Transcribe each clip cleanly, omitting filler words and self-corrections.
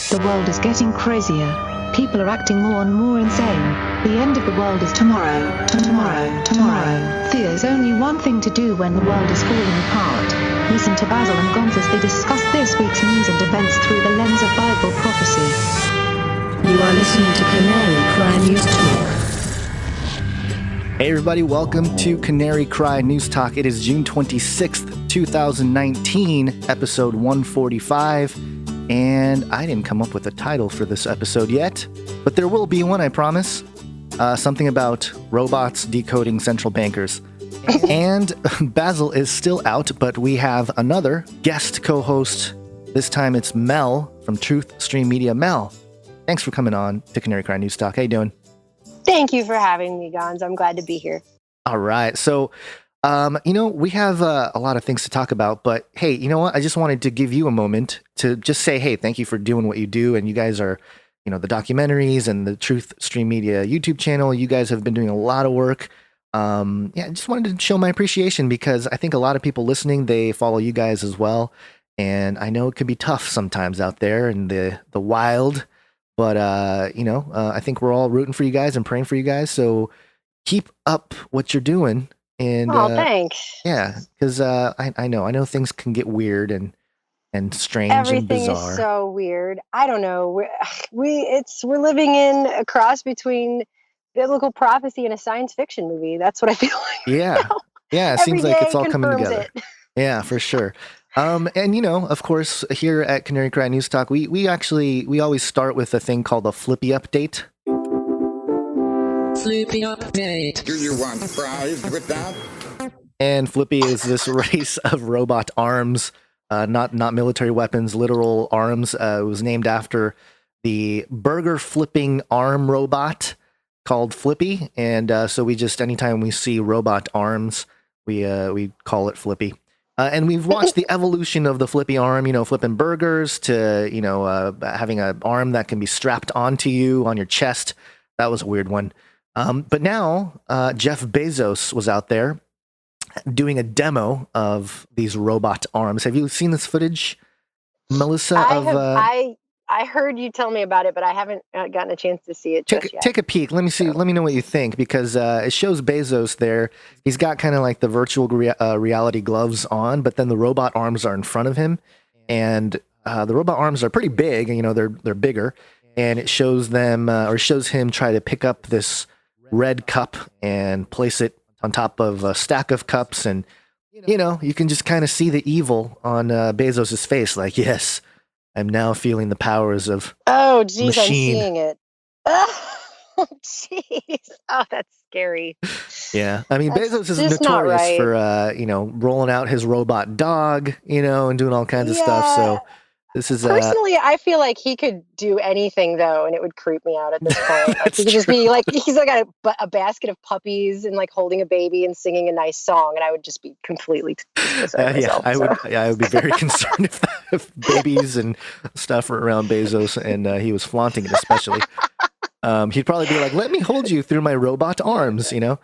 The world is getting crazier. People are acting more and more insane. The end of the world is tomorrow. There's only one thing to do when the world is falling apart. Listen to Basil and Gonz as they discuss this week's news and events through the lens of Bible prophecy. You are listening to Canary Cry News Talk. Hey everybody, welcome to Canary Cry News Talk. It is June 26th, 2019, episode 145. And I didn't come up with a title for this episode yet, but there will be one, I promise. Something about robots decoding central bankers. And Basil is still out, but we have another guest co-host. This time it's Mel from Truth Stream Media. Mel, thanks for coming on to Canary Cry News Talk. How you doing? Thank you for having me, Gonz. I'm glad to be here. All right. So, we have a lot of things to talk about, but hey, you know what? I just wanted to give you a moment to just say, hey, thank you for doing what you do. And you guys are, the documentaries and the Truth Stream Media YouTube channel. You guys have been doing a lot of work. I just wanted to show my appreciation because I think a lot of people listening, they follow you guys as well. And I know it can be tough sometimes out there in the wild, but, I think we're all rooting for you guys and praying for you guys. So keep up what you're doing. And thanks. Yeah, because I know things can get weird and strange Everything and bizarre. Everything is so weird. I don't know. We're living in a cross between biblical prophecy and a science fiction movie. That's what I feel like. Yeah, yeah. It seems like it's all coming together. It. Yeah, for sure. And of course, here at Canary Cry News Talk, we always start with a thing called a FLIPPY update. FLIPPY update. Do you want fries with that? And FLIPPY is this race of robot arms, not military weapons, literal arms. It was named after the burger flipping arm robot called FLIPPY. And so we just, anytime we see robot arms, we call it FLIPPY. And we've watched the evolution of the FLIPPY arm, flipping burgers to, having an arm that can be strapped onto you on your chest. That was a weird one. But now Jeff Bezos was out there doing a demo of these robot arms. Have you seen this footage, Melissa? I heard you tell me about it, but I haven't gotten a chance to see it just yet. Take a peek. Let me see. Let me know what you think, because it shows Bezos there. He's got kind of like the virtual reality gloves on, but then the robot arms are in front of him, and the robot arms are pretty big. They're bigger, and it shows them shows him try to pick up this red cup and place it on top of a stack of cups, and you can just kind of see the evil on Bezos's face, like, yes, I'm now feeling the powers of machine. I'm seeing it. Oh jeez, that's scary. Yeah, I mean, Bezos is notorious for rolling out his robot dog, and doing all kinds of stuff. So this is personally, I feel like he could do anything though, and it would creep me out at this point. Like, he could just be like, he's like a basket of puppies and like holding a baby and singing a nice song, and I would just be completely I would be very concerned if babies and stuff were around Bezos and he was flaunting it, especially. He'd probably be like, "Let me hold you through my robot arms," Yeah.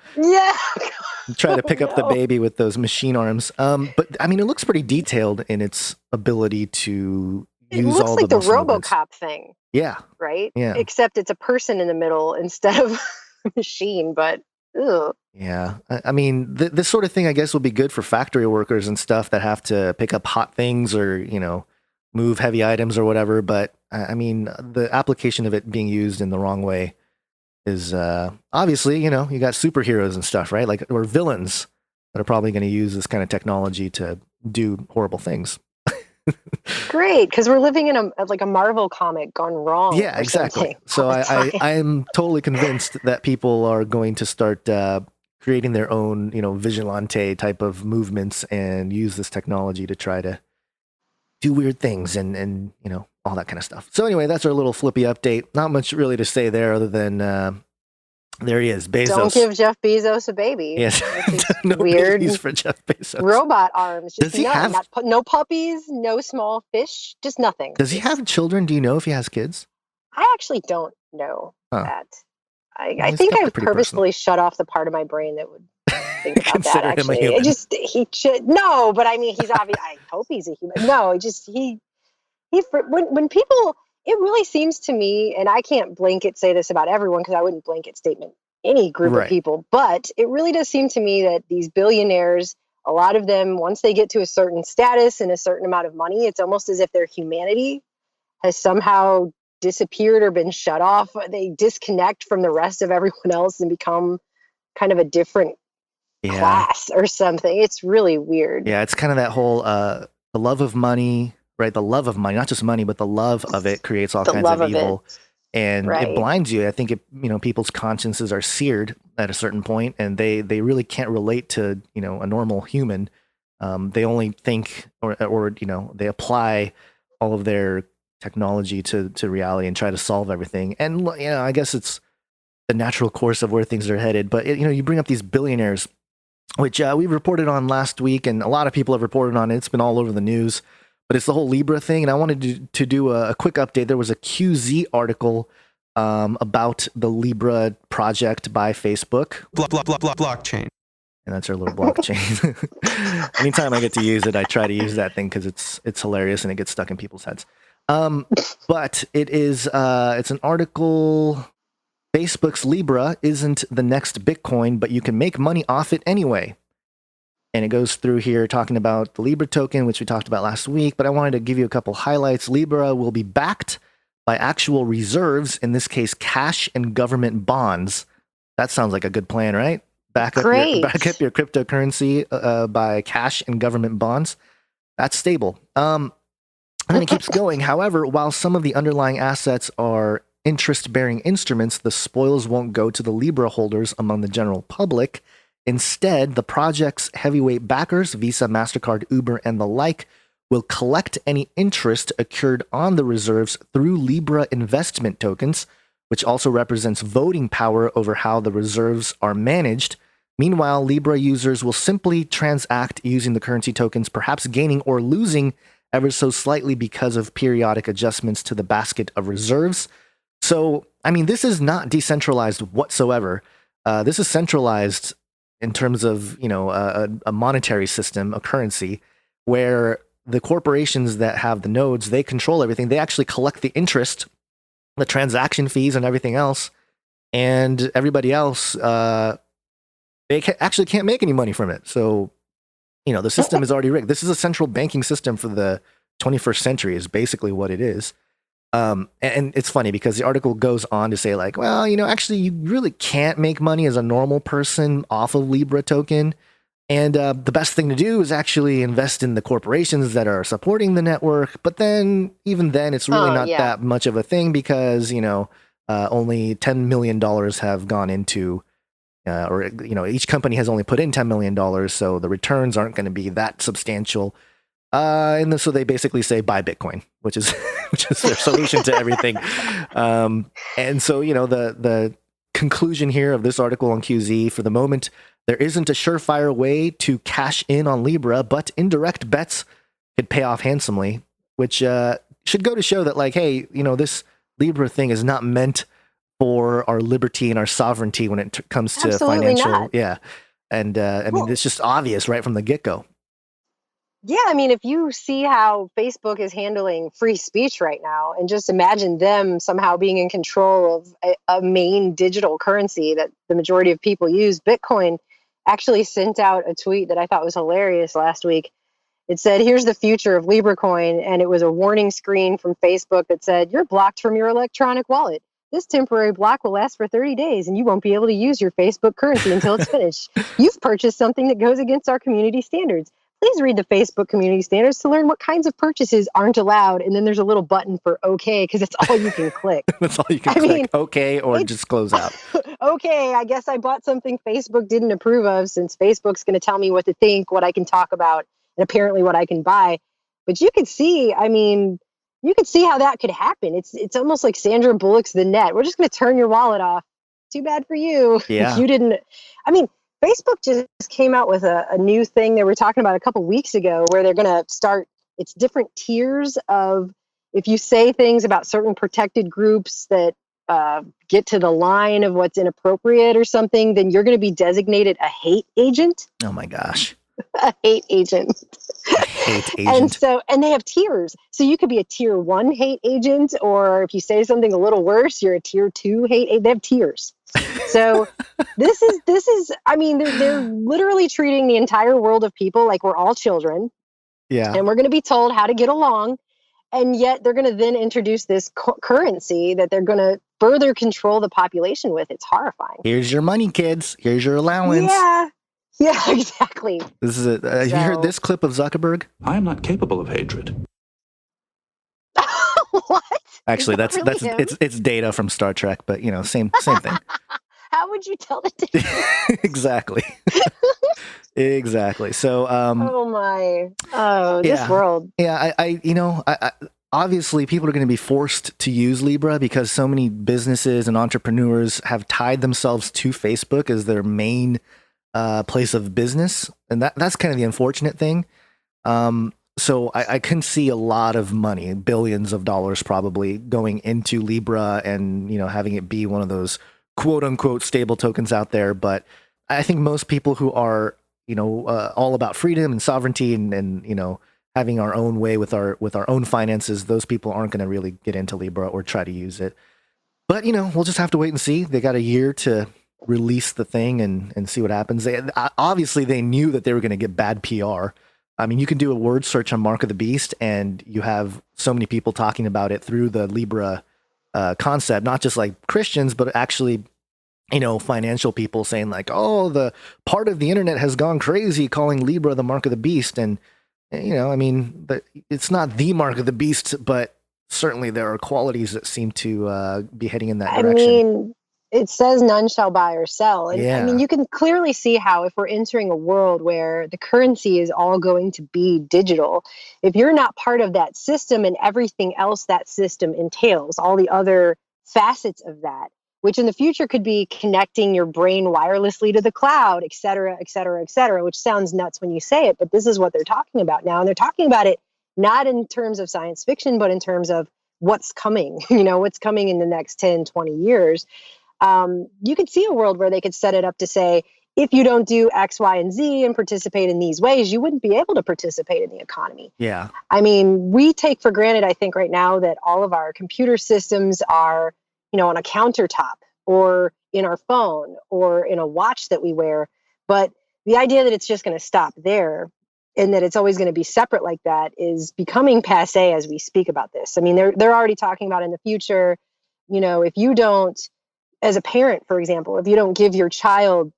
Try to pick up the baby with those machine arms. But I mean, it looks pretty detailed in its ability to use all the It looks like the RoboCop thing. Yeah. Right? Yeah. Except it's a person in the middle instead of a machine, but ugh. Yeah. I mean, this sort of thing, I guess, will be good for factory workers and stuff that have to pick up hot things or, move heavy items or whatever. But I mean, the application of it being used in the wrong way is obviously, you got superheroes and stuff, right? Like, or villains that are probably going to use this kind of technology to do horrible things. Great, because we're living in a Marvel comic gone wrong. Yeah, exactly. So I'm totally convinced that people are going to start creating their own, vigilante type of movements and use this technology to try to do weird things and all that kind of stuff. So anyway, that's our little FLIPPY update. Not much really to say there other than there he is, Bezos. Don't give Jeff Bezos a baby. Yes. No weird babies for Jeff Bezos. Robot arms. Just Does he have no puppies, no small fish, just nothing. Does he have children? Do you know if he has kids? I actually don't know that. I think I've purposefully shut off the part of my brain that would think about that. Actually, he should but I mean, he's obvious. I hope he's a human. No, when people it really seems to me, and I can't blanket say this about everyone because I wouldn't blanket statement any group of Right. people, but it really does seem to me that these billionaires, a lot of them, once they get to a certain status and a certain amount of money, it's almost as if their humanity has somehow disappeared or been shut off. They disconnect from the rest of everyone else and become kind of a different class or something. It's really weird. Yeah, it's kind of that whole the love of money, right? The love of money, not just money, but the love of it creates all kinds of evil. And it blinds you. I think people's consciences are seared at a certain point, and they really can't relate to a normal human. They only think or they apply all of their technology to reality and try to solve everything. And I guess it's the natural course of where things are headed. But you bring up these billionaires, which we reported on last week, and a lot of people have reported on it. It's been all over the news. But it's the whole Libra thing, and I wanted to do a quick update. There was a QZ article about the Libra project by Facebook. Blockchain. And that's our little blockchain. Anytime I get to use it, I try to use that thing because it's hilarious and it gets stuck in people's heads. But it's an article. Facebook's Libra isn't the next Bitcoin, but you can make money off it anyway. And it goes through here talking about the Libra token, which we talked about last week, but I wanted to give you a couple highlights. Libra will be backed by actual reserves, in this case, cash and government bonds. That sounds like a good plan, right? Back up your cryptocurrency by cash and government bonds. That's stable. And then it keeps going. However, while some of the underlying assets are interest-bearing instruments, the spoils won't go to the Libra holders among the general public. Instead, the project's heavyweight backers, Visa, MasterCard, Uber, and the like, will collect any interest accrued on the reserves through Libra investment tokens, which also represents voting power over how the reserves are managed. Meanwhile, Libra users will simply transact using the currency tokens, perhaps gaining or losing ever so slightly because of periodic adjustments to the basket of reserves. So, this is not decentralized whatsoever. This is centralized in terms of, a monetary system, a currency, where the corporations that have the nodes, they control everything. They actually collect the interest, the transaction fees, and everything else. And everybody else, they actually can't make any money from it. So, the system is already rigged. This is a central banking system for the 21st century is basically what it is. And it's funny because the article goes on to say like, well, actually you really can't make money as a normal person off of Libra token. And the best thing to do is actually invest in the corporations that are supporting the network. But then even then, it's really not that much of a thing because, only $10 million have gone into, each company has only put in $10 million. So the returns aren't going to be that substantial. So they basically say buy Bitcoin, which is their solution to everything. And so, the conclusion here of this article on QZ, for the moment, there isn't a surefire way to cash in on Libra, but indirect bets could pay off handsomely, which should go to show that like, hey, this Libra thing is not meant for our liberty and our sovereignty when it comes to financial. Not. Yeah. And it's just obvious right from the get-go. Yeah, if you see how Facebook is handling free speech right now, and just imagine them somehow being in control of a main digital currency that the majority of people use, Bitcoin actually sent out a tweet that I thought was hilarious last week. It said, here's the future of Libra coin, and it was a warning screen from Facebook that said, you're blocked from your electronic wallet. This temporary block will last for 30 days, and you won't be able to use your Facebook currency until it's finished. You've purchased something that goes against our community standards. Please read the Facebook community standards to learn what kinds of purchases aren't allowed. And then there's a little button for OK, because it's all you can click. That's all you can click. OK, or just close out. Okay, I guess I bought something Facebook didn't approve of, since Facebook's going to tell me what to think, what I can talk about, and apparently what I can buy. But you could see, you could see how that could happen. It's almost like Sandra Bullock's The Net. We're just going to turn your wallet off. Too bad for you. Yeah. If you didn't. Facebook just came out with a new thing they were talking about a couple weeks ago, where they're going to start, it's different tiers of, if you say things about certain protected groups that get to the line of what's inappropriate or something, then you're going to be designated a hate agent. Oh my gosh. A hate agent. hate And agent. so, and they have tiers. So you could be a tier 1 hate agent, or if you say something a little worse, you're a tier 2 hate agent. They have tiers. So this is, I mean, they're literally treating the entire world of people like we're all children, Yeah. and we're going to be told how to get along. And yet they're going to then introduce this currency that they're going to further control the population with. It's horrifying. Here's your money, kids. Here's your allowance. Yeah, exactly. This is it. Have you heard this clip of Zuckerberg? I am not capable of hatred. What? Actually, Is that that's really him? it's Data from Star Trek, but you know, same thing. How would you tell the difference? Exactly. Exactly. So, Oh my! Oh, this yeah. world. Yeah, I obviously people are going to be forced to use Libra because so many businesses and entrepreneurs have tied themselves to Facebook as their main place of business, and that's kind of the unfortunate thing. So I can see a lot of money, billions of dollars probably, going into Libra and, you know, having it be one of those quote unquote stable tokens out there. But I think most people who are, you know, all about freedom and sovereignty and you know, having our own way with our own finances, those people aren't going to really get into Libra or try to use it. But, you know, we'll just have to wait and see. They got a year to release the thing and see what happens. Obviously, they knew that they were going to get bad PR. I mean, you can do a word search on Mark of the Beast, and you have so many people talking about it through the Libra concept, not just like Christians, but actually, you know, financial people saying like, oh, the part of the internet has gone crazy calling Libra the Mark of the Beast. And, you know, I mean, but it's not the Mark of the Beast, but certainly there are qualities that seem to be heading in that direction. I mean, it says none shall buy or sell. And I mean, you can clearly see how if we're entering a world where the currency is all going to be digital, if you're not part of that system and everything else that system entails, all the other facets of that, which in the future could be connecting your brain wirelessly to the cloud, et cetera, et cetera, et cetera, which sounds nuts when you say it, but this is what they're talking about now. And they're talking about it not in terms of science fiction, but in terms of what's coming, you know, what's coming in the next 10, 20 years. You could see a world where they could set it up to say, if you don't do X, Y, and Z and participate in these ways, you wouldn't be able to participate in the economy. Yeah. I mean, we take for granted, I think right now, that all of our computer systems are, you know, on a countertop or in our phone or in a watch that we wear. But the idea that it's just going to stop there and that it's always going to be separate like that is becoming passé as we speak about this. I mean, they're already talking about in the future, you know, if you don't, as a parent, for example, if you don't give your child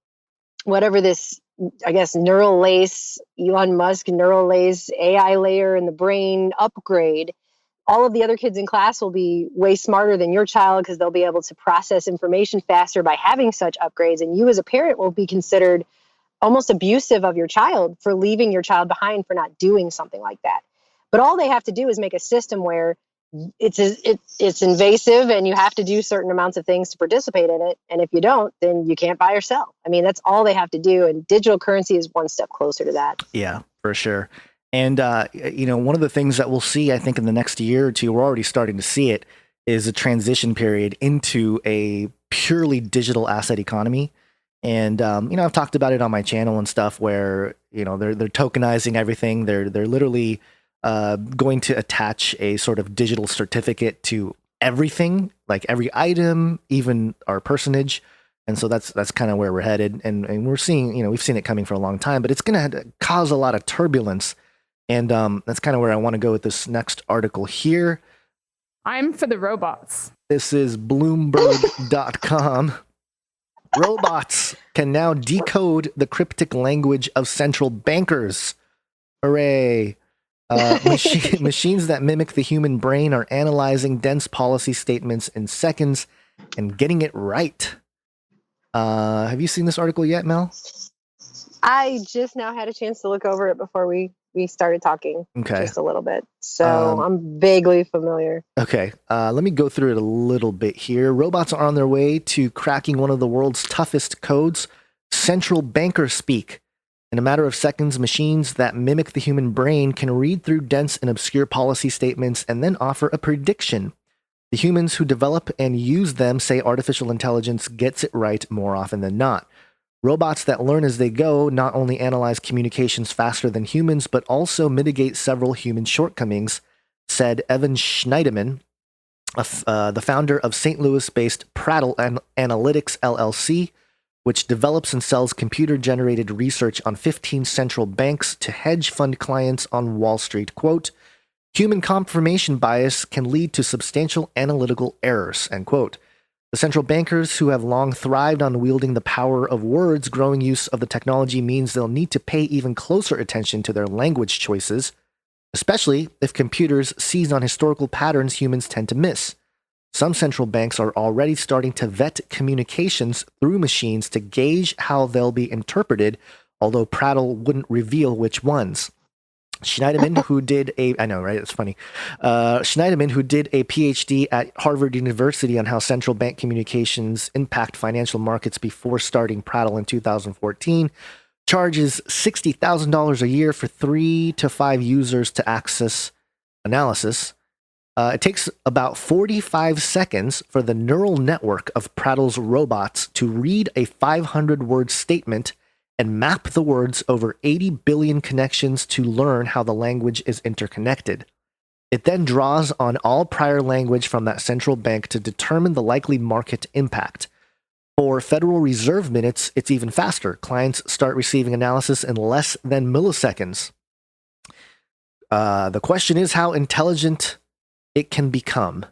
whatever this, I guess, neural lace, Elon Musk neural lace AI layer in the brain upgrade, all of the other kids in class will be way smarter than your child because they'll be able to process information faster by having such upgrades. And you as a parent will be considered almost abusive of your child for leaving your child behind for not doing something like that. But all they have to do is make a system where it's invasive and you have to do certain amounts of things to participate in it. And if you don't, then you can't buy or sell. I mean, that's all they have to do. And digital currency is one step closer to that. Yeah, for sure. And, you know, one of the things that we'll see, I think, in the next year or two, we're already starting to see it, is a transition period into a purely digital asset economy. And, you know, I've talked about it on my channel and stuff where, you know, they're tokenizing everything. They're literally going to attach a sort of digital certificate to everything, like every item, even our personage. And so that's kind of where we're headed. And we're seeing, you know, we've seen it coming for a long time, but it's going to cause a lot of turbulence. And that's kind of where I want to go with this next article here. I'm for the robots. This is Bloomberg.com. Robots can now decode the cryptic language of central bankers. Hooray. Machines that mimic the human brain are analyzing dense policy statements in seconds and getting it right. Have you seen this article yet, Mel? I just now had a chance to look over it before we started talking. Okay. Just a little bit. So I'm vaguely familiar. Okay. Let me go through it a little bit here. Robots are on their way to cracking one of the world's toughest codes, central banker speak. In a matter of seconds, machines that mimic the human brain can read through dense and obscure policy statements and then offer a prediction. The humans who develop and use them say artificial intelligence gets it right more often than not. Robots that learn as they go not only analyze communications faster than humans, but also mitigate several human shortcomings, said Evan Schneiderman, the founder of St. Louis-based Prattle Analytics LLC, which develops and sells computer-generated research on 15 central banks to hedge fund clients on Wall Street. Quote, human confirmation bias can lead to substantial analytical errors, end quote. The central bankers who have long thrived on wielding the power of words, growing use of the technology means they'll need to pay even closer attention to their language choices, especially if computers seize on historical patterns humans tend to miss. Some central banks are already starting to vet communications through machines to gauge how they'll be interpreted, although Prattle wouldn't reveal which ones. Schneiderman, who did I know, right? It's funny. Schneiderman, who did a PhD at Harvard University on how central bank communications impact financial markets before starting Prattle in 2014, charges $60,000 a year for 3 to 5 users to access analysis. It takes about 45 seconds for the neural network of Prattle's robots to read a 500-word statement and map the words over 80 billion connections to learn how the language is interconnected. It then draws on all prior language from that central bank to determine the likely market impact. For Federal Reserve minutes, it's even faster. Clients start receiving analysis in less than milliseconds. The question is how intelligent it can become.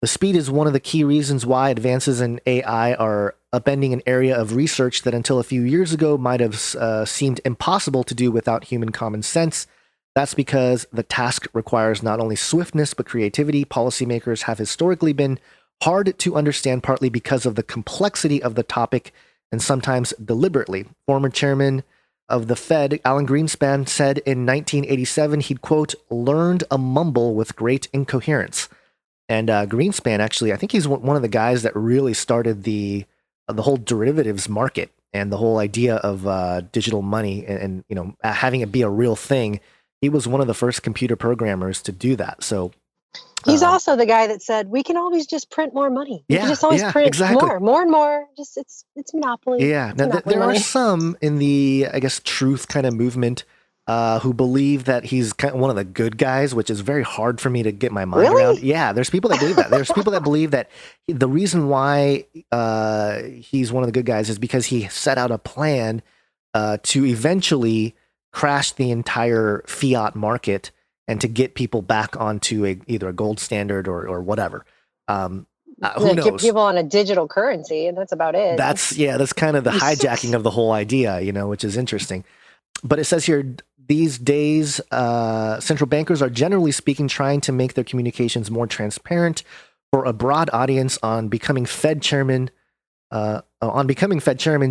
The speed is one of the key reasons why advances in AI are upending an area of research that until a few years ago might have seemed impossible to do without human common sense. That's because the task requires not only swiftness, but creativity. Policymakers have historically been hard to understand, partly because of the complexity of the topic and sometimes deliberately. Former chairman of the Fed, Alan Greenspan, said in 1987 he'd, quote, learned a mumble with great incoherence. And Greenspan, actually, I think he's one of the guys that really started the whole derivatives market and the whole idea of digital money and having it be a real thing. He was one of the first computer programmers to do that. So he's also the guy that said we can always just print more money. We can just always print exactly. more and more. Just it's monopoly. Yeah. It's Now monopoly there money. are some in the, I guess, truth kind of movement who believe that he's kind of one of the good guys, which is very hard for me to get my mind around. Yeah, there's people that believe that. There's people that believe that the reason why he's one of the good guys is because he set out a plan to eventually crash the entire fiat market and to get people back onto either a gold standard or whatever. Who knows? Get people on a digital currency, and that's about it. That's kind of the hijacking of the whole idea, which is interesting. But it says here, these days, central bankers are generally speaking trying to make their communications more transparent for a broad audience. On becoming Fed chairman,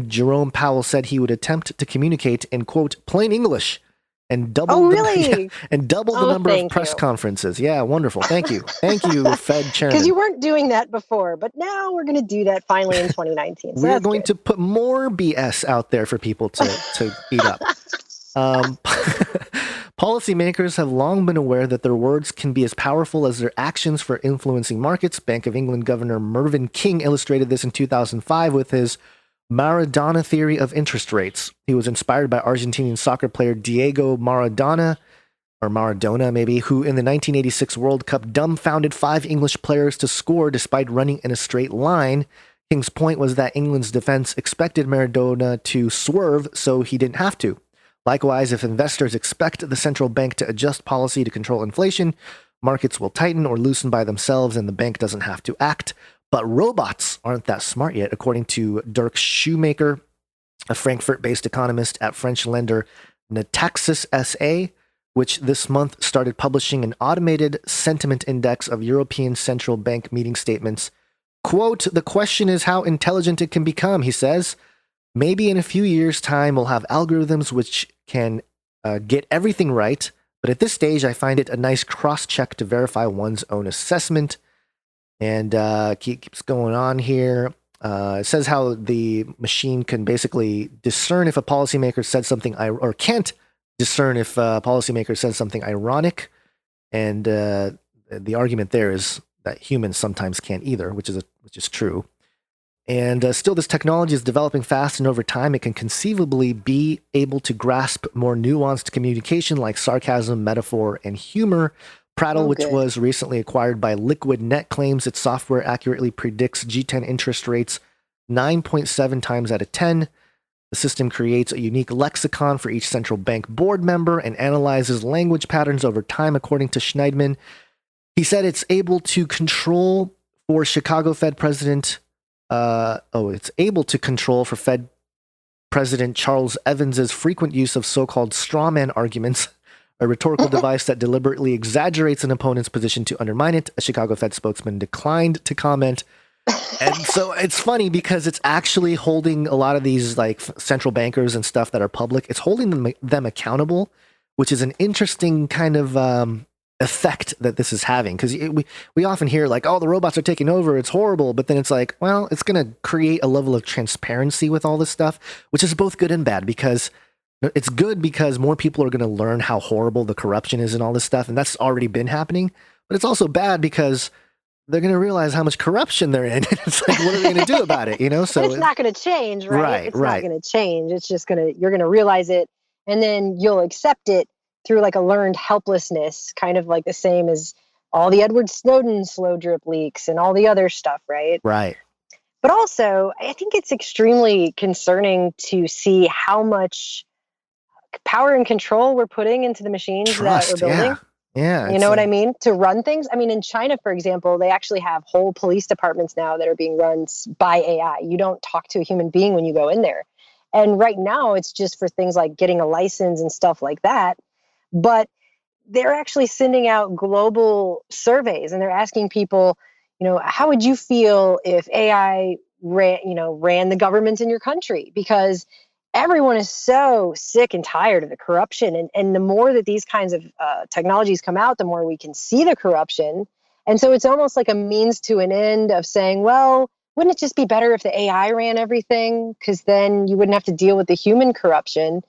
Jerome Powell said he would attempt to communicate in, quote, plain English and double the number of press conferences. Yeah, wonderful. Thank you. Thank you, Fed chairman. Because you weren't doing that before, but now we're going to do that finally in 2019. So we're going to put more BS out there for people to eat up. Policymakers have long been aware that their words can be as powerful as their actions for influencing markets. Bank of England Governor Mervyn King illustrated this in 2005 with his Maradona theory of interest rates. He was inspired by Argentinian soccer player Diego Maradona, or Maradona maybe, who in the 1986 World Cup dumbfounded 5 English players to score despite running in a straight line. King's point was that England's defense expected Maradona to swerve so he didn't have to. Likewise, if investors expect the central bank to adjust policy to control inflation, markets will tighten or loosen by themselves and the bank doesn't have to act. But robots aren't that smart yet, according to Dirk Shoemaker, a Frankfurt-based economist at French lender Natixis SA, which this month started publishing an automated sentiment index of European central bank meeting statements. Quote, the question is how intelligent it can become, he says. Maybe in a few years' time, we'll have algorithms which can get everything right. But at this stage, I find it a nice cross-check to verify one's own assessment. And keeps going on here. It says how the machine can basically discern if a policymaker said something, or can't discern if a policymaker says something ironic. And the argument there is that humans sometimes can't either, which is true. And still, this technology is developing fast, and over time, it can conceivably be able to grasp more nuanced communication like sarcasm, metaphor, and humor. Prattle, which was recently acquired by Liquid Net, claims its software accurately predicts G10 interest rates 9.7 times out of 10. The system creates a unique lexicon for each central bank board member and analyzes language patterns over time, according to Schneidman. He said it's able to control for Chicago Fed President. It's able to control for Fed President Charles Evans's frequent use of so-called strawman arguments, a rhetorical device that deliberately exaggerates an opponent's position to undermine it. A Chicago Fed spokesman declined to comment. And so it's funny because it's actually holding a lot of these like central bankers and stuff that are public. It's holding them accountable, which is an interesting kind of effect that this is having. Because we often hear like, oh, the robots are taking over, it's horrible. But then it's like, well, it's going to create a level of transparency with all this stuff, which is both good and bad. Because it's good because more people are going to learn how horrible the corruption is and all this stuff. And that's already been happening. But it's also bad because they're going to realize how much corruption they're in. It's like, what are they going to do about it? So but it's not going to change, right? Right, it's right. not going to change. It's just you're going to realize it, and then you'll accept it through like a learned helplessness, kind of like the same as all the Edward Snowden slow drip leaks and all the other stuff, right? Right. But also, I think it's extremely concerning to see how much power and control we're putting into the machines that we're building. Yeah. You know what I mean? To run things. I mean, in China, for example, they actually have whole police departments now that are being run by AI. You don't talk to a human being when you go in there. And right now, it's just for things like getting a license and stuff like that. But they're actually sending out global surveys and they're asking people, how would you feel if AI ran the government in your country? Because everyone is so sick and tired of the corruption. And the more that these kinds of technologies come out, the more we can see the corruption. And so it's almost like a means to an end of saying, well, wouldn't it just be better if the AI ran everything? Because then you wouldn't have to deal with the human corruption,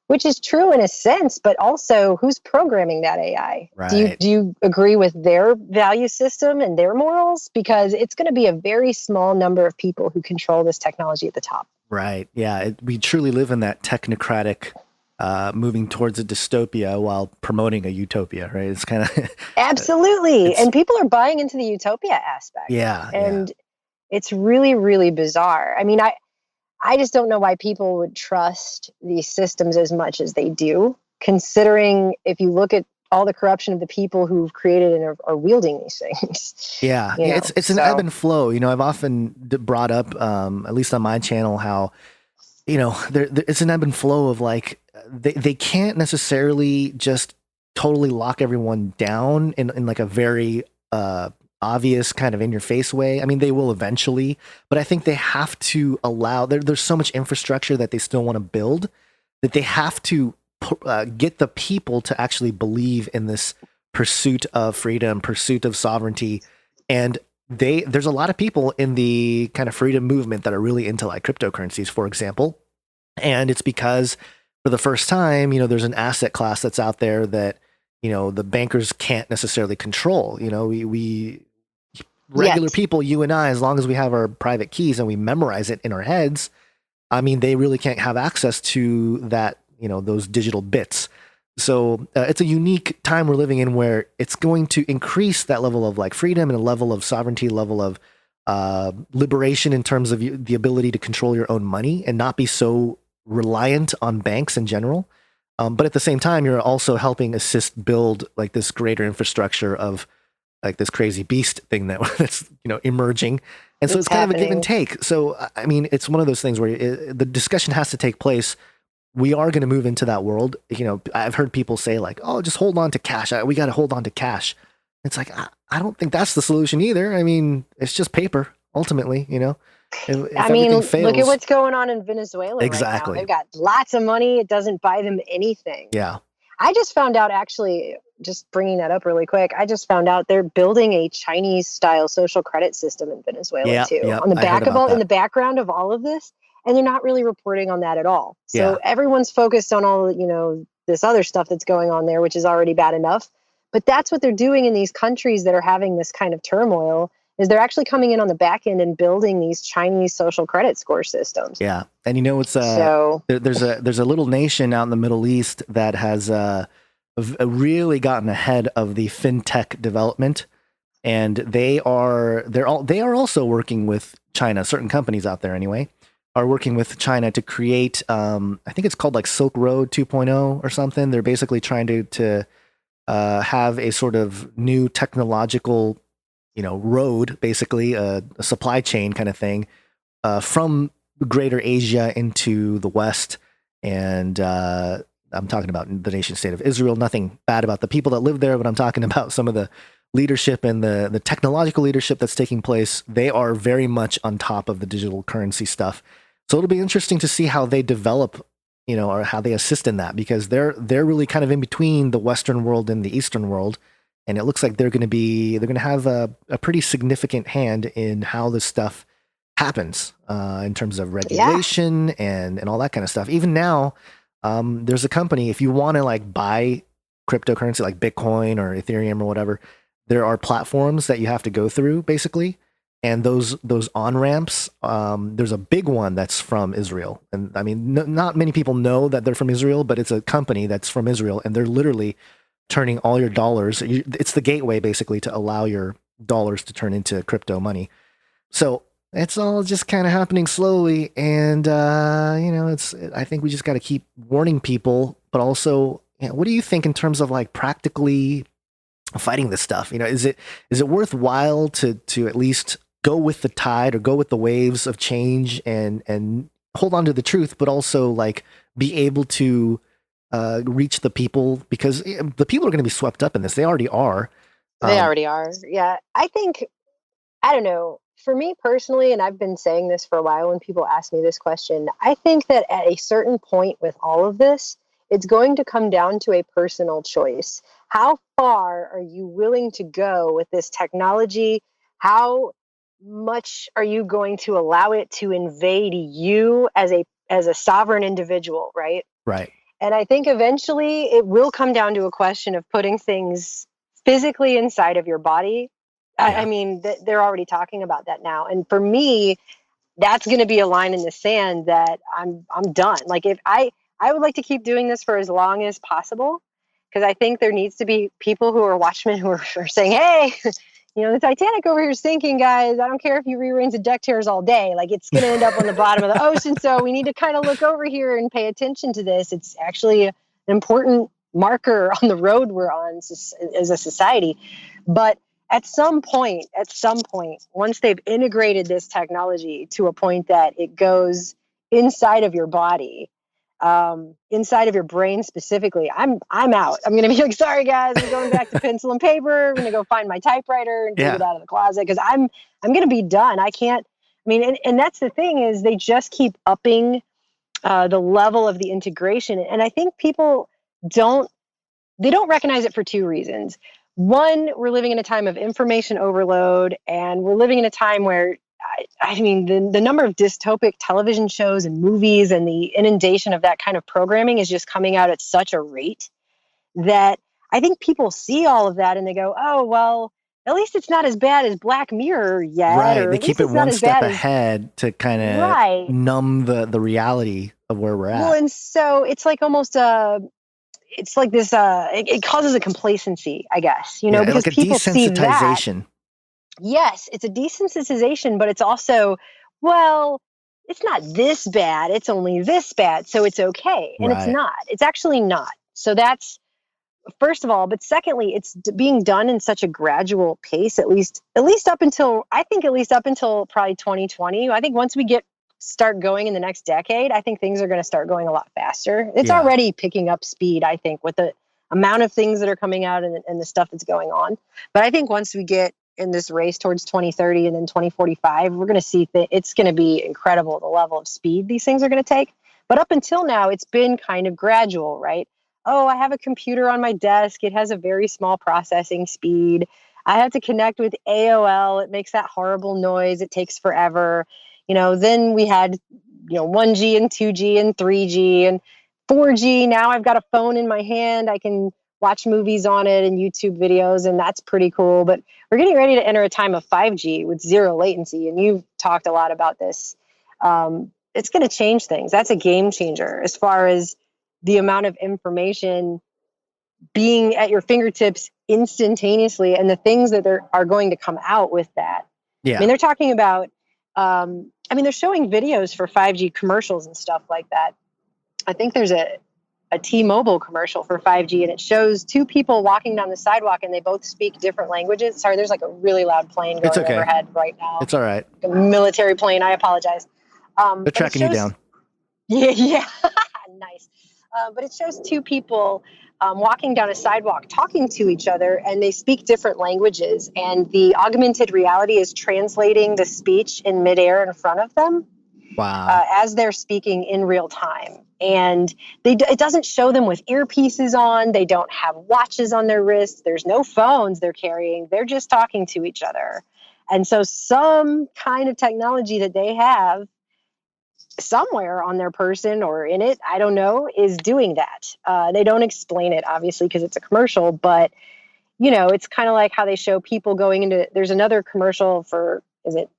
which is true in a sense, but also who's programming that AI? Right. Do you agree with their value system and their morals? Because it's going to be a very small number of people who control this technology at the top. Right. Yeah. We truly live in that technocratic, moving towards a dystopia while promoting a utopia, right? It's kind of absolutely. And people are buying into the utopia aspect. Yeah. And it's really, really bizarre. I mean, I just don't know why people would trust these systems as much as they do, considering if you look at all the corruption of the people who've created and are wielding these things. Yeah, it's an ebb and flow. I've often brought up, at least on my channel, how it's an ebb and flow of like they can't necessarily just totally lock everyone down in like a very obvious kind of in your face way. I mean, they will eventually, but I think they have to allow. There's so much infrastructure that they still want to build that they have to get the people to actually believe in this pursuit of freedom, pursuit of sovereignty. And there's a lot of people in the kind of freedom movement that are really into like cryptocurrencies, for example. And it's because for the first time, there's an asset class that's out there that, the bankers can't necessarily control. We regular people, you and I, as long as we have our private keys and we memorize it in our heads, I mean, they really can't have access to that, those digital bits. So it's a unique time we're living in where it's going to increase that level of like freedom and a level of sovereignty, level of liberation in terms of the ability to control your own money and not be so reliant on banks in general. But at the same time, you're also helping assist build like this greater infrastructure of like this crazy beast thing that's emerging. And so it's kind of a give and take. So, I mean, it's one of those things where the discussion has to take place. We are going to move into that world. I've heard people say like, oh, just hold on to cash. We got to hold on to cash. It's like, I don't think that's the solution either. I mean, it's just paper ultimately, If I mean, fails, look at what's going on in Venezuela exactly. right now. They've got lots of money. It doesn't buy them anything. Yeah. I just found out, actually, just bringing that up really quick, I just found out they're building a Chinese-style social credit system in Venezuela too. On the in the background of all of this, and they're not really reporting on that at all. So everyone's focused on all, this other stuff that's going on there, which is already bad enough. But that's what they're doing in these countries that are having this kind of turmoil. is they're actually coming in on the back end and building these Chinese social credit score systems. Yeah, and it's So there's a little nation out in the Middle East that has really gotten ahead of the fintech development, and they are also working with China. Certain companies out there, anyway, are working with China to create. I think it's called like Silk Road 2.0 or something. They're basically trying to have a sort of new technological, road, basically a supply chain kind of thing, from greater Asia into the West. And I'm talking about the nation state of Israel. Nothing bad about the people that live there, but I'm talking about some of the leadership and the technological leadership that's taking place. They are very much on top of the digital currency stuff. So it'll be interesting to see how they develop, or how they assist in that, because they're really kind of in between the Western world and the Eastern world. And it looks like they're going to have a pretty significant hand in how this stuff happens, in terms of regulation and all that kind of stuff. Even now, there's a company, if you want to like buy cryptocurrency like Bitcoin or Ethereum or whatever, there are platforms that you have to go through basically. And those on-ramps, there's a big one that's from Israel. And I mean, not many people know that they're from Israel, but it's a company that's from Israel, and they're literally turning all your dollars. It's the gateway basically to allow your dollars to turn into crypto money. So it's all just kind of happening slowly. And, I think we just got to keep warning people, but also, what do you think in terms of like practically fighting this stuff? Is it worthwhile to at least go with the tide or go with the waves of change and hold on to the truth, but also like be able to reach the people, because the people are going to be swept up in this. They already are. They already are. Yeah. I don't know. For me personally, and I've been saying this for a while when people ask me this question, I think that at a certain point with all of this, it's going to come down to a personal choice. How far are you willing to go with this technology? How much are you going to allow it to invade you as a sovereign individual, right? Right. And I think eventually it will come down to a question of putting things physically inside of your body. Yeah. I mean, they're already talking about that now. And for me, that's going to be a line in the sand that I'm done. Like if I would like to keep doing this for as long as possible, because I think there needs to be people who are watchmen who are saying, hey, the Titanic over here is sinking, guys. I don't care if you rearrange the deck chairs all day. Like it's going to end up on the bottom of the ocean. So we need to kind of look over here and pay attention to this. It's actually an important marker on the road we're on as a society. But at some point, once they've integrated this technology to a point that it goes inside of your body, inside of your brain specifically, I'm out. I'm going to be like, sorry guys, I'm going back to pencil and paper. I'm going to go find my typewriter and take it out of the closet, because I'm going to be done. I can't. I mean, and that's the thing, is they just keep upping the level of the integration, and I think people don't recognize it for two reasons. One, we're living in a time of information overload, and we're living in a time where, I mean, the number of dystopic television shows and movies and the inundation of that kind of programming is just coming out at such a rate that I think people see all of that and they go, oh, well, at least it's not as bad as Black Mirror yet. Right. Or they keep it one step ahead to kind of numb the reality of where we're at. Well, and so it's like almost it's like this, it causes a complacency, I guess, because like a people see that. Yes, it's a desensitization, but it's also, well, it's not this bad. It's only this bad. So it's okay. And It's not. It's actually not. So that's, first of all. But secondly, it's being done in such a gradual pace, at least up until probably 2020. I think once we start going in the next decade, I think things are going to start going a lot faster. It's already picking up speed, I think, with the amount of things that are coming out and the stuff that's going on. But I think once we get in this race towards 2030 and then 2045, we're going to see it's going to be incredible, the level of speed these things are going to take. But up until now, it's been kind of gradual, right? Oh, I have a computer on my desk. It has a very small processing speed. I have to connect with AOL. It makes that horrible noise. It takes forever. Then we had, 1G and 2G and 3G and 4G. Now I've got a phone in my hand. I can watch movies on it and YouTube videos, and that's pretty cool. But we're getting ready to enter a time of 5G with zero latency, and you've talked a lot about this. It's going to change things. That's a game changer as far as the amount of information being at your fingertips instantaneously and the things that are going to come out with that. Yeah. I mean, they're talking about, they're showing videos for 5G commercials and stuff like that. I think there's a T-Mobile commercial for 5G, and it shows two people walking down the sidewalk and they both speak different languages. Sorry, there's like a really loud plane going overhead right now. It's all right. A military plane. I apologize. They're tracking you down. Yeah. Nice. But it shows two people walking down a sidewalk talking to each other, and they speak different languages, and the augmented reality is translating the speech in midair in front of them. Wow. As they're speaking in real time. And it doesn't show them with earpieces on. They don't have watches on their wrists. There's no phones they're carrying. They're just talking to each other. And so some kind of technology that they have somewhere on their person or in it, I don't know, is doing that. They don't explain it, obviously, because it's a commercial. But, it's kind of like how they show people going into, there's another commercial for, is it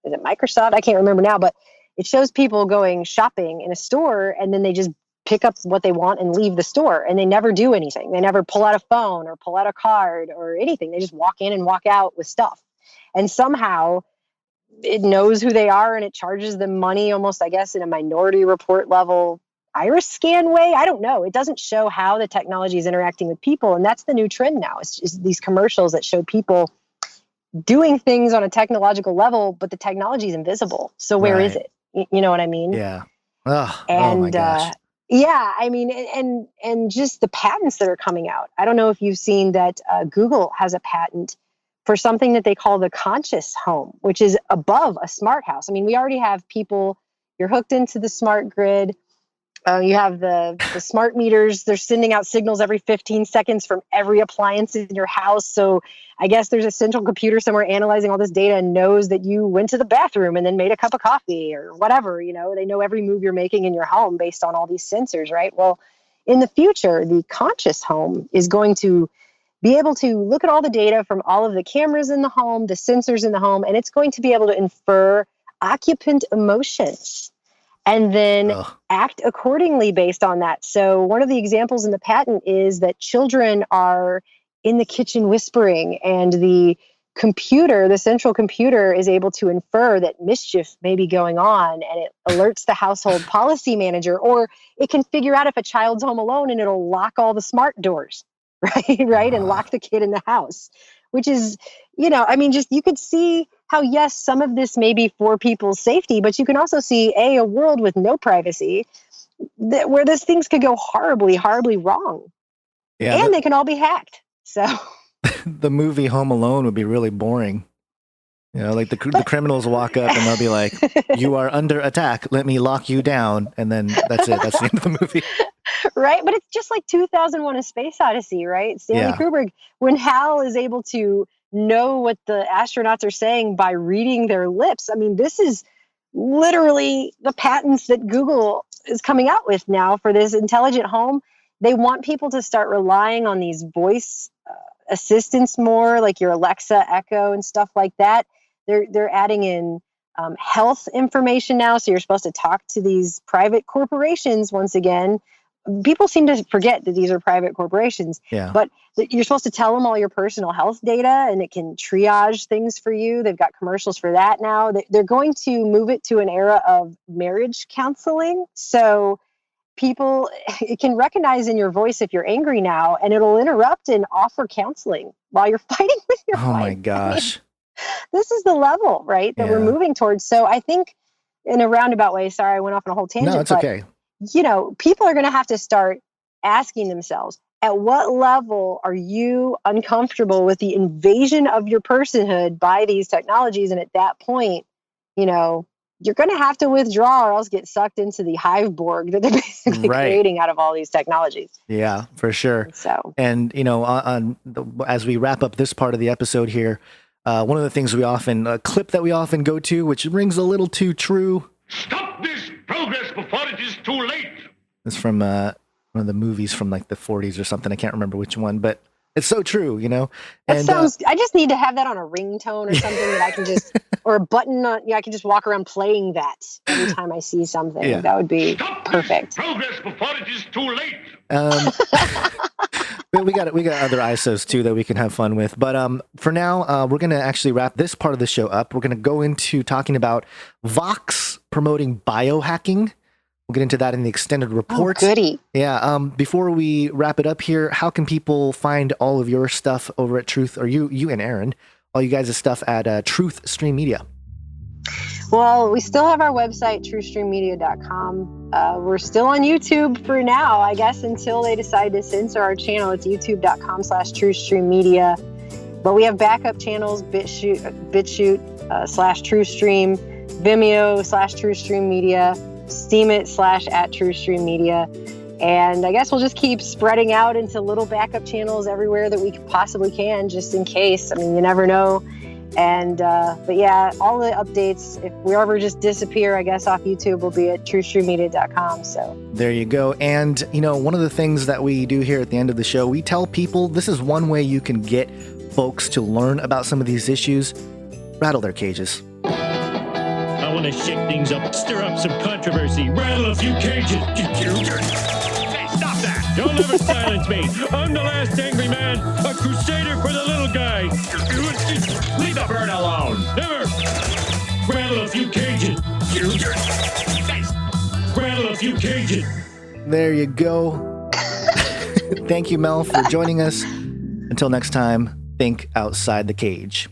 Microsoft? I can't remember now, but it shows people going shopping in a store, and then they just pick up what they want and leave the store, and they never do anything. They never pull out a phone or pull out a card or anything. They just walk in and walk out with stuff. And somehow it knows who they are, and it charges them money almost, I guess, in a Minority Report level iris scan way. I don't know. It doesn't show how the technology is interacting with people. And that's the new trend now. It's just these commercials that show people doing things on a technological level, but the technology is invisible. So where is it? You know what I mean? Yeah. And, oh my gosh. And just the patents that are coming out. I don't know if you've seen that Google has a patent for something that they call the conscious home, which is above a smart house. I mean, we already have people, you're hooked into the smart grid. You have the smart meters. They're sending out signals every 15 seconds from every appliance in your house. So I guess there's a central computer somewhere analyzing all this data and knows that you went to the bathroom and then made a cup of coffee or whatever. They know every move you're making in your home based on all these sensors, right? Well, in the future, the conscious home is going to be able to look at all the data from all of the cameras in the home, the sensors in the home, and it's going to be able to infer occupant emotions and then act accordingly based on that. So one of the examples in the patent is that children are in the kitchen whispering, and the computer, the central computer, is able to infer that mischief may be going on, and it alerts the household policy manager, or it can figure out if a child's home alone, and it'll lock all the smart doors, right? And lock the kid in the house, which is, just you could see how, yes, some of this may be for people's safety, but you can also see a world with no privacy where these things could go horribly, horribly wrong. Yeah, and they can all be hacked. So the movie Home Alone would be really boring. Like the criminals walk up and they'll be like, "You are under attack. Let me lock you down." And then that's it. That's the end of the movie. Right. But it's just like 2001: A Space Odyssey, right? Stanley Kubrick, when Hal is able to know what the astronauts are saying by reading their lips. I mean, this is literally the patents that Google is coming out with now for this intelligent home. They want people to start relying on these voice assistants more, like your Alexa, Echo, and stuff like that. They're adding in health information now, so you're supposed to talk to these private corporations once again. People seem to forget that these are private corporations, but you're supposed to tell them all your personal health data, and it can triage things for you. They've got commercials for that now. They're going to move it to an era of marriage counseling. So it can recognize in your voice if you're angry now, and it'll interrupt and offer counseling while you're fighting with your wife. Oh my gosh. This is the level, right, that we're moving towards. So I think in a roundabout way, sorry, I went off on a whole tangent. No, it's okay. People are going to have to start asking themselves, at what level are you uncomfortable with the invasion of your personhood by these technologies? And at that point, you're going to have to withdraw or else get sucked into the hive Borg that they're basically creating out of all these technologies. Yeah, for sure. And, as we wrap up this part of the episode here, one of the things a clip that we often go to, which rings a little too true. Stop this progress before it is too late. It's from one of the movies from like the 40s or something. I can't remember which one, but it's so true, you know. That And sounds. I just need to have that on a ringtone or something that I can just, or a button on. Yeah, I can just walk around playing that every time I see something. Yeah. That would be perfect. Progress before it is too late. but we got other ISOs too that we can have fun with. But for now, we're gonna actually wrap this part of the show up. We're gonna go into talking about Vox promoting biohacking. We'll get into that in the extended report. Oh, goody. Yeah. Before we wrap it up here, how can people find all of your stuff over at Truth, or you and Aaron, all you guys' stuff at Truth Stream Media? Well, we still have our website, truestreammedia.com. We're still on YouTube for now, I guess, until they decide to censor our channel. It's youtube.com/truestreammedia. But we have backup channels, BitChute /TrueStream, Vimeo /TrueStreamMedia, Steemit /@TrueStreamMedia. And I guess we'll just keep spreading out into little backup channels everywhere that we possibly can, just in case. I mean, you never know. And but yeah, all the updates, if we ever just disappear, I guess, off YouTube, will be at truestreammedia.com. So there you go. And you know, one of the things that we do here at the end of the show, we tell people this is one way you can get folks to learn about some of these issues. Rattle their cages. I want to shake things up, stir up some controversy, rattle a few cages. Hey, stop that! You'll never silence me. I'm the last angry man, a crusader for the little guy. Leave the bird alone. Never. Rattle a few cages. Rattle a few cages. There you go. Thank you, Mel, for joining us. Until next time, think outside the cage.